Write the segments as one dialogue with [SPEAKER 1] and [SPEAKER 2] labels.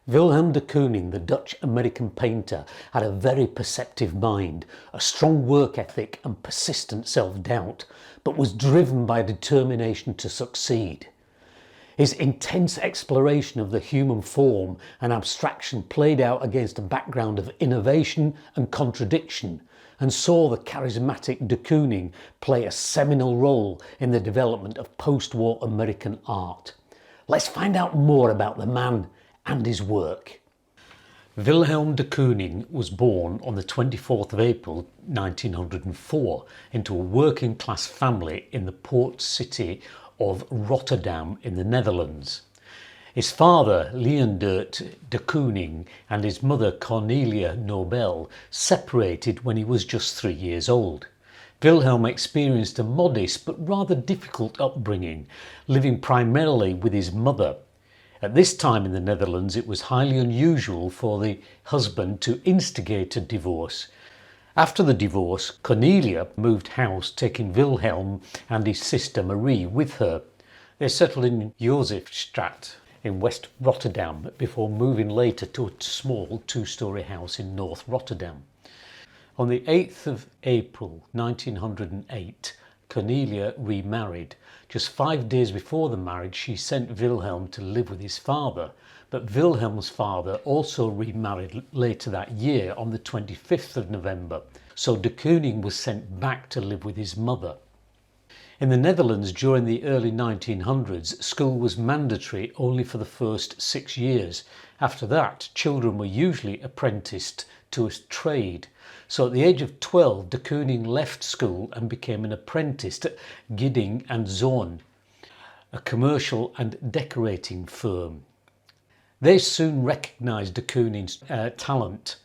[SPEAKER 1] Willem de Kooning, the Dutch-American painter, had a very perceptive mind, a strong work ethic and persistent self-doubt, but was driven by a determination to succeed. His intense exploration of the human form and abstraction played out against a background of innovation and contradiction, and saw the charismatic de Kooning play a seminal role in the development of post-war American art. Let's find out more about the man and his work. Willem de Kooning was born on the 24th of April 1904 into a working class family in the port city of Rotterdam in the Netherlands. His father, Leendert de Kooning, and his mother, Cornelia Nobel, separated when he was just 3 years old. Willem experienced a modest but rather difficult upbringing, living primarily with his mother. At this time in the Netherlands, it was highly unusual for the husband to instigate a divorce. After the divorce, Cornelia moved house, taking Willem and his sister Marie with her. They settled in Jozefstraat in West Rotterdam before moving later to a small two-storey house in North Rotterdam. On the 8th of April 1908, Cornelia remarried. Just 5 days before the marriage, she sent Willem to live with his father, but Wilhelm's father also remarried later that year on the 25th of November, so de Kooning was sent back to live with his mother. In the Netherlands during the early 1900s, school was mandatory only for the first 6 years. After that, children were usually apprenticed to a trade. So at the age of 12, de Kooning left school and became an apprentice at Gidding and Zoon, a commercial and decorating firm. They soon recognised de Kooning's talent.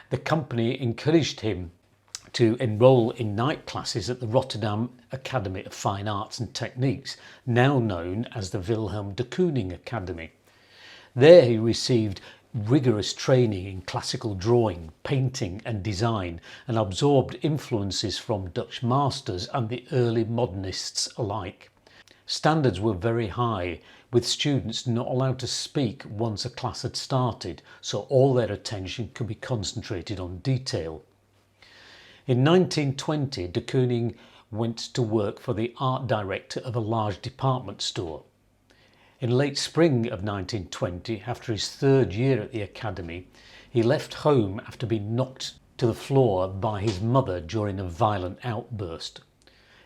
[SPEAKER 1] The company encouraged him to enrol in night classes at the Rotterdam Academy of Fine Arts and Techniques, now known as the Willem de Kooning Academy. There he received rigorous training in classical drawing, painting and design, and absorbed influences from Dutch masters and the early modernists alike. Standards were very high, with students not allowed to speak once a class had started, so all their attention could be concentrated on detail. In 1920, de Kooning went to work for the art director of a large department store. In late spring of 1920, after his 3rd year at the academy, he left home after being knocked to the floor by his mother during a violent outburst.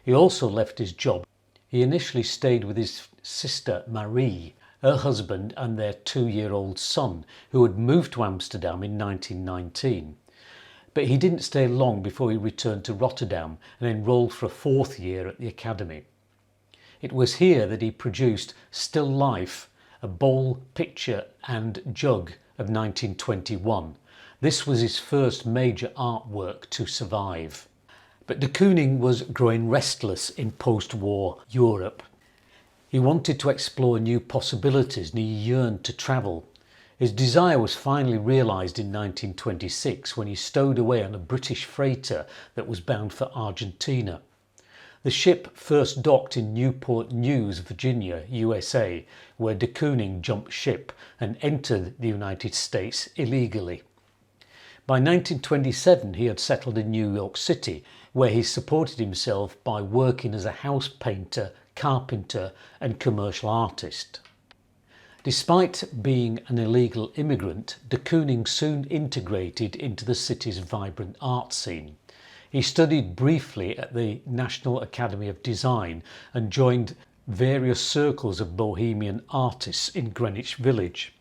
[SPEAKER 1] He also left his job. He initially stayed with his sister Marie, her husband and their 2-year-old son, who had moved to Amsterdam in 1919. But he didn't stay long before he returned to Rotterdam and enrolled for a 4th year at the academy. It was here that he produced Still Life, a bowl, picture and jug of 1921. This was his first major artwork to survive. But de Kooning was growing restless in post-war Europe. He wanted to explore new possibilities and he yearned to travel. His desire was finally realised in 1926 when he stowed away on a British freighter that was bound for Argentina. The ship first docked in Newport News, Virginia, USA, where de Kooning jumped ship and entered the United States illegally. By 1927 he had settled in New York City, where he supported himself by working as a house painter, carpenter and commercial artist. Despite being an illegal immigrant, de Kooning soon integrated into the city's vibrant art scene. He studied briefly at the National Academy of Design and joined various circles of bohemian artists in Greenwich Village.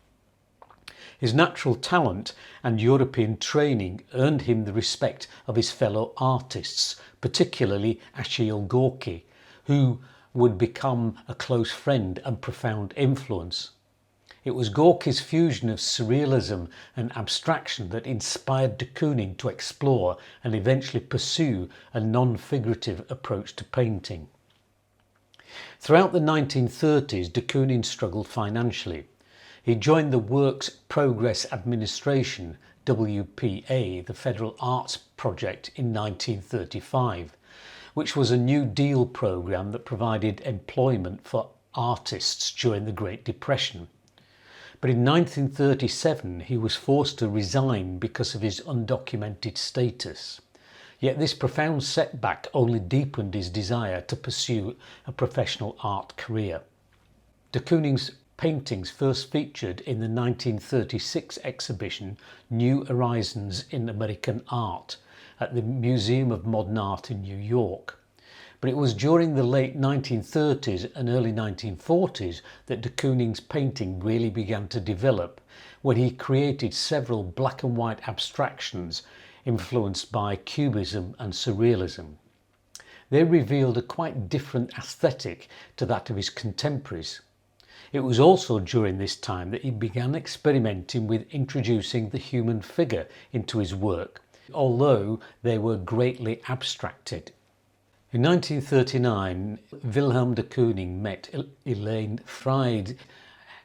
[SPEAKER 1] His natural talent and European training earned him the respect of his fellow artists, particularly Achille Gorky, who would become a close friend and profound influence. It was Gorky's fusion of surrealism and abstraction that inspired de Kooning to explore and eventually pursue a non-figurative approach to painting. Throughout the 1930s, de Kooning struggled financially. He joined the Works Progress Administration, WPA, the Federal Arts Project, in 1935, which was a New Deal programme that provided employment for artists during the Great Depression. But in 1937 he was forced to resign because of his undocumented status. Yet this profound setback only deepened his desire to pursue a professional art career. De Kooning's paintings first featured in the 1936 exhibition New Horizons in American Art at the Museum of Modern Art in New York. But it was during the late 1930s and early 1940s that de Kooning's painting really began to develop, when he created several black and white abstractions influenced by Cubism and Surrealism. They revealed a quite different aesthetic to that of his contemporaries. It was also during this time that he began experimenting with introducing the human figure into his work, although they were greatly abstracted. In 1939, Willem de Kooning met Elaine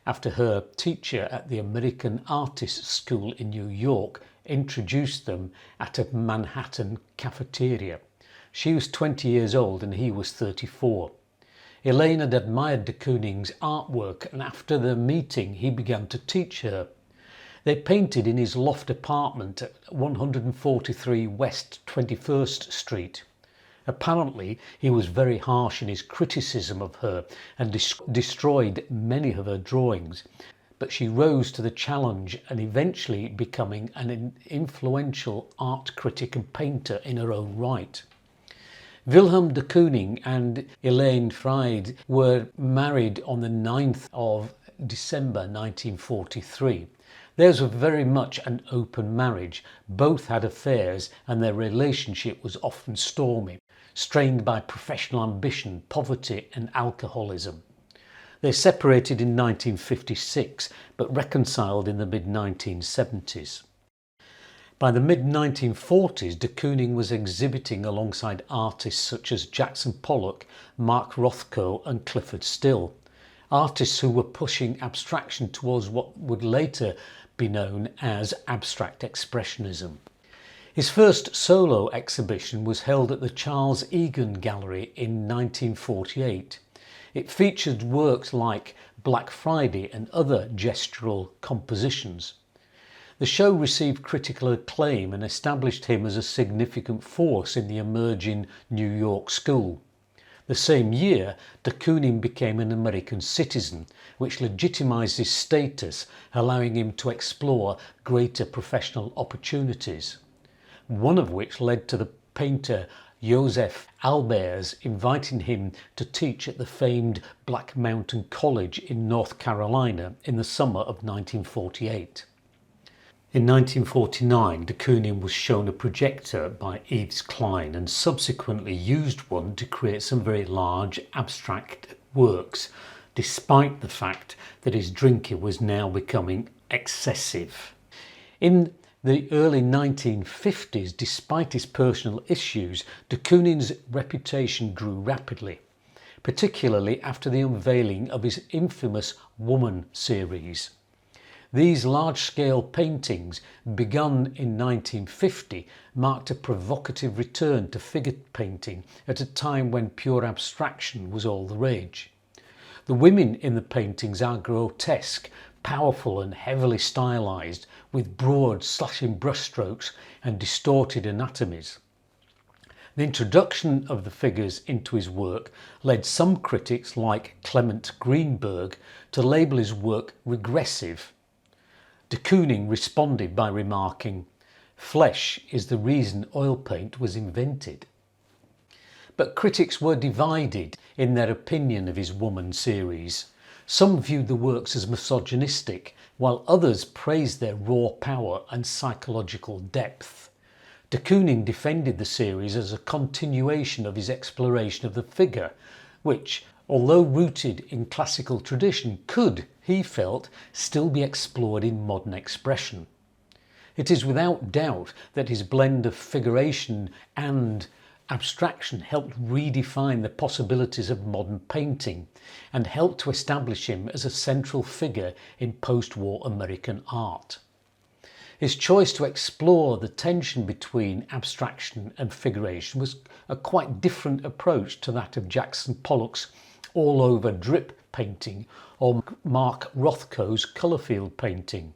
[SPEAKER 1] after her teacher at the American Artists School in New York introduced them at a Manhattan cafeteria. She was 20 years old and he was 34. Elaine had admired de Kooning's artwork, and after their meeting he began to teach her. They painted in his loft apartment at 143 West 21st Street. Apparently he was very harsh in his criticism of her and destroyed many of her drawings, but she rose to the challenge and eventually becoming an influential art critic and painter in her own right. Willem de Kooning and Elaine were married on the 9th of December 1943. Theirs was very much an open marriage. Both had affairs and their relationship was often stormy, strained by professional ambition, poverty and alcoholism. They separated in 1956 but reconciled in the mid-1970s. By the mid-1940s, de Kooning was exhibiting alongside artists such as Jackson Pollock, Mark Rothko and Clifford Still, artists who were pushing abstraction towards what would later be known as Abstract Expressionism. His first solo exhibition was held at the Charles Egan Gallery in 1948. It featured works like Black Friday and other gestural compositions. The show received critical acclaim and established him as a significant force in the emerging New York school. The same year, de Kooning became an American citizen, which legitimized his status, allowing him to explore greater professional opportunities. One of which led to the painter Joseph Albers inviting him to teach at the famed Black Mountain College in North Carolina in the summer of 1948. In 1949, de Kooning was shown a projector by Yves Klein and subsequently used one to create some very large abstract works, despite the fact that his drinking was now becoming excessive. In the early 1950s, despite his personal issues, de Kooning's reputation grew rapidly, particularly after the unveiling of his infamous Woman series. These large-scale paintings, begun in 1950, marked a provocative return to figure painting at a time when pure abstraction was all the rage. The women in the paintings are grotesque, powerful and heavily stylized, with broad slashing brushstrokes and distorted anatomies. The introduction of the figures into his work led some critics like Clement Greenberg to label his work regressive. De Kooning responded by remarking, "Flesh is the reason oil paint was invented." But critics were divided in their opinion of his Woman series. Some viewed the works as misogynistic, while others praised their raw power and psychological depth. De Kooning defended the series as a continuation of his exploration of the figure, which, although rooted in classical tradition, could, he felt, still be explored in modern expression. It is without doubt that his blend of figuration and abstraction helped redefine the possibilities of modern painting and helped to establish him as a central figure in post-war American art. His choice to explore the tension between abstraction and figuration was a quite different approach to that of Jackson Pollock's all-over drip painting or Mark Rothko's colourfield painting.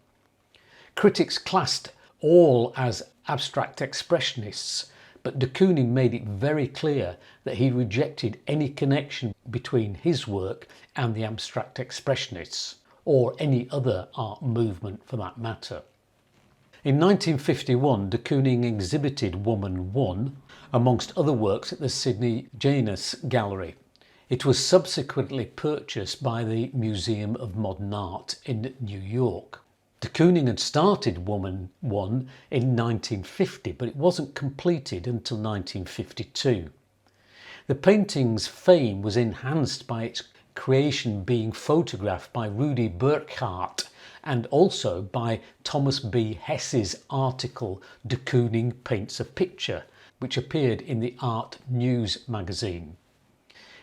[SPEAKER 1] Critics classed all as abstract expressionists, but de Kooning made it very clear that he rejected any connection between his work and the abstract expressionists, or any other art movement for that matter. In 1951, de Kooning exhibited Woman 1, amongst other works, at the Sydney Janus Gallery. It was subsequently purchased by the Museum of Modern Art in New York. De Kooning had started Woman 1 in 1950, but it wasn't completed until 1952. The painting's fame was enhanced by its creation being photographed by Rudy Burkhardt and also by Thomas B. Hess's article De Kooning Paints a Picture, which appeared in the Art News magazine.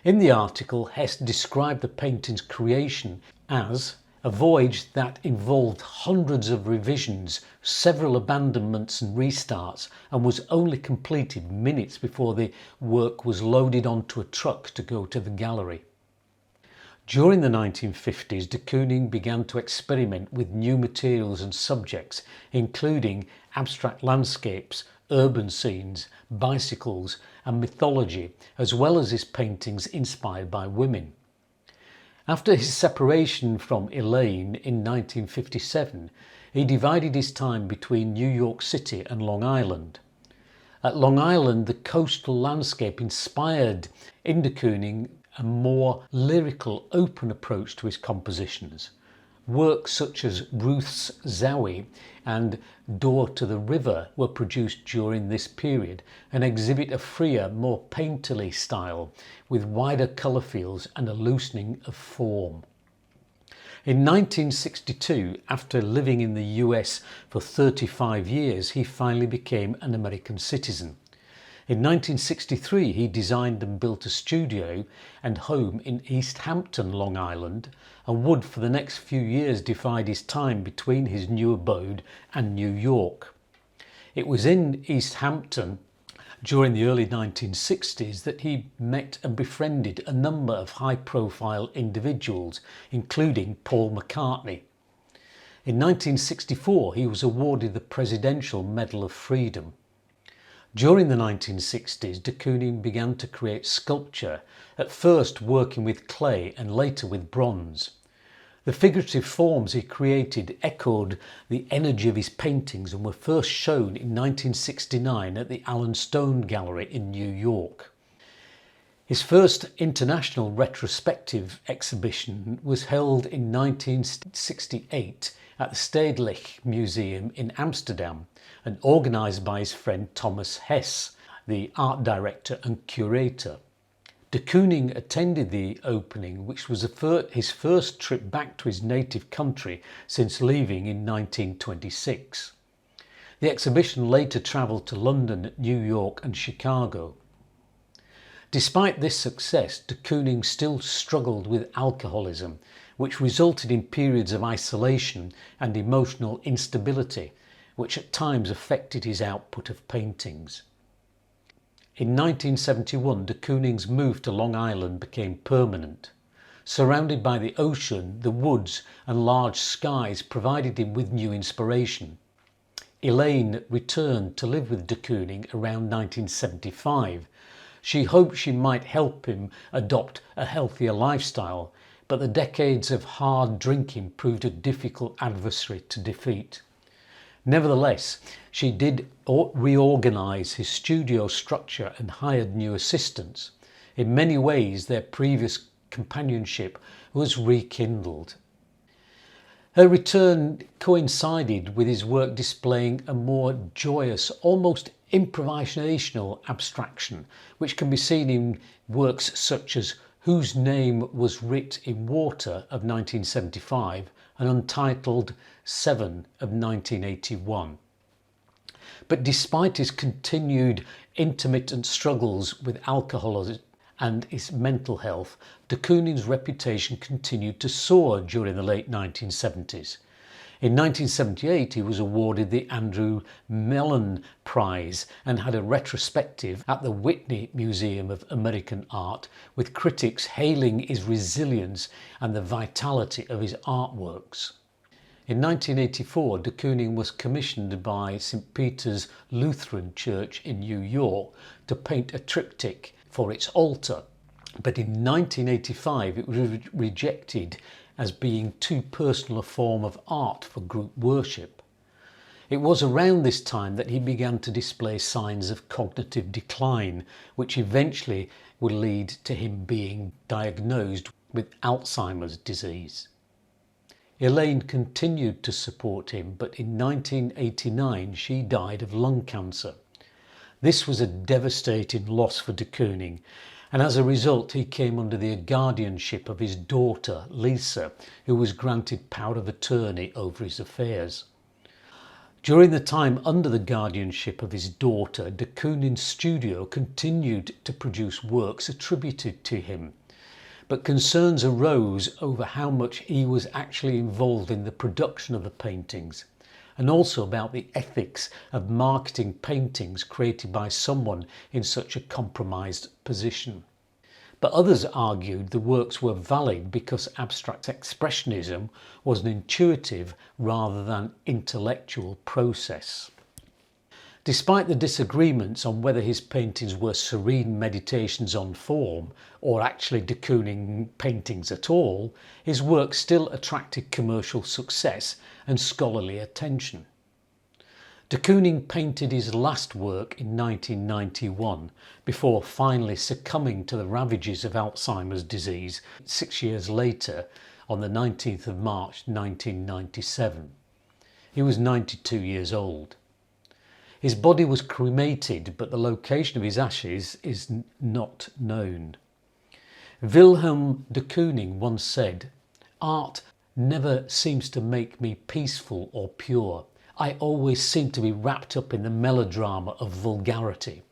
[SPEAKER 1] In the article, Hess described the painting's creation as a voyage that involved hundreds of revisions, several abandonments and restarts, and was only completed minutes before the work was loaded onto a truck to go to the gallery. During the 1950s, de Kooning began to experiment with new materials and subjects, including abstract landscapes, urban scenes, bicycles and mythology, as well as his paintings inspired by women. After his separation from Elaine in 1957, he divided his time between New York City and Long Island. At Long Island, the coastal landscape inspired in de Kooning a more lyrical, open approach to his compositions. Works such as Ruth's Zowie and Door to the River were produced during this period and exhibit a freer, more painterly style with wider colour fields and a loosening of form. In 1962, after living in the US for 35 years, he finally became an American citizen. In 1963, he designed and built a studio and home in East Hampton, Long Island, and would for the next few years divide his time between his new abode and New York. It was in East Hampton during the early 1960s that he met and befriended a number of high-profile individuals, including Paul McCartney. In 1964, he was awarded the Presidential Medal of Freedom. During the 1960s, de Kooning began to create sculpture, at first working with clay and later with bronze. The figurative forms he created echoed the energy of his paintings and were first shown in 1969 at the Alan Stone Gallery in New York. His first international retrospective exhibition was held in 1968 at the Stedelijk Museum in Amsterdam and organised by his friend Thomas Hess, the art director and curator. De Kooning attended the opening, which was his first trip back to his native country since leaving in 1926. The exhibition later travelled to London, New York and Chicago. Despite this success, de Kooning still struggled with alcoholism, which resulted in periods of isolation and emotional instability, which at times affected his output of paintings. In 1971, de Kooning's move to Long Island became permanent. Surrounded by the ocean, the woods and large skies provided him with new inspiration. Elaine returned to live with de Kooning around 1975. She hoped she might help him adopt a healthier lifestyle, but the decades of hard drinking proved a difficult adversary to defeat. Nevertheless, she did reorganise his studio structure and hired new assistants. In many ways, their previous companionship was rekindled. Her return coincided with his work displaying a more joyous, almost improvisational abstraction, which can be seen in works such as Whose Name Was Writ in Water of 1975 and Untitled 7 of 1981. But despite his continued intermittent struggles with alcoholism and his mental health, de Kooning's reputation continued to soar during the late 1970s. In 1978 he was awarded the Andrew Mellon Prize and had a retrospective at the Whitney Museum of American Art, with critics hailing his resilience and the vitality of his artworks. In 1984 de Kooning was commissioned by St. Peter's Lutheran Church in New York to paint a triptych for its altar, but in 1985 it was rejected as being too personal a form of art for group worship. It was around this time that he began to display signs of cognitive decline, which eventually would lead to him being diagnosed with Alzheimer's disease. Elaine continued to support him, but in 1989 she died of lung cancer. This was a devastating loss for de Kooning, and as a result he came under the guardianship of his daughter Lisa, who was granted power of attorney over his affairs. During the time under the guardianship of his daughter, de Kooning's studio continued to produce works attributed to him, but concerns arose over how much he was actually involved in the production of the paintings, and also about the ethics of marketing paintings created by someone in such a compromised position. But others argued the works were valid because abstract expressionism was an intuitive rather than intellectual process. Despite the disagreements on whether his paintings were serene meditations on form or actually de Kooning paintings at all, his work still attracted commercial success and scholarly attention. De Kooning painted his last work in 1991 before finally succumbing to the ravages of Alzheimer's disease 6 years later on the 19th of March 1997. He was 92 years old. His body was cremated, but the location of his ashes is not known. Willem de Kooning once said, "Art never seems to make me peaceful or pure. I always seem to be wrapped up in the melodrama of vulgarity."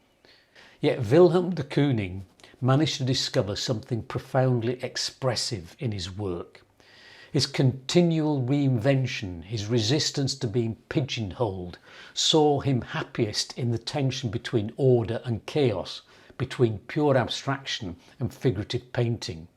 [SPEAKER 1] Yet Willem de Kooning managed to discover something profoundly expressive in his work. His continual reinvention, his resistance to being pigeonholed, saw him happiest in the tension between order and chaos, between pure abstraction and figurative painting.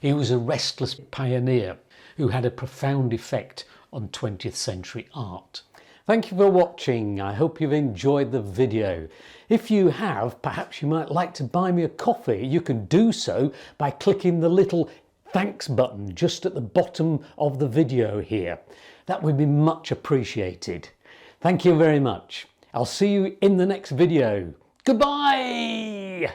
[SPEAKER 1] He was a restless pioneer who had a profound effect on 20th century art. Thank you for watching. I hope you've enjoyed the video. If you have, perhaps you might like to buy me a coffee. You can do so by clicking the little thanks button just at the bottom of the video here. That would be much appreciated. Thank you very much. I'll see you in the next video. Goodbye!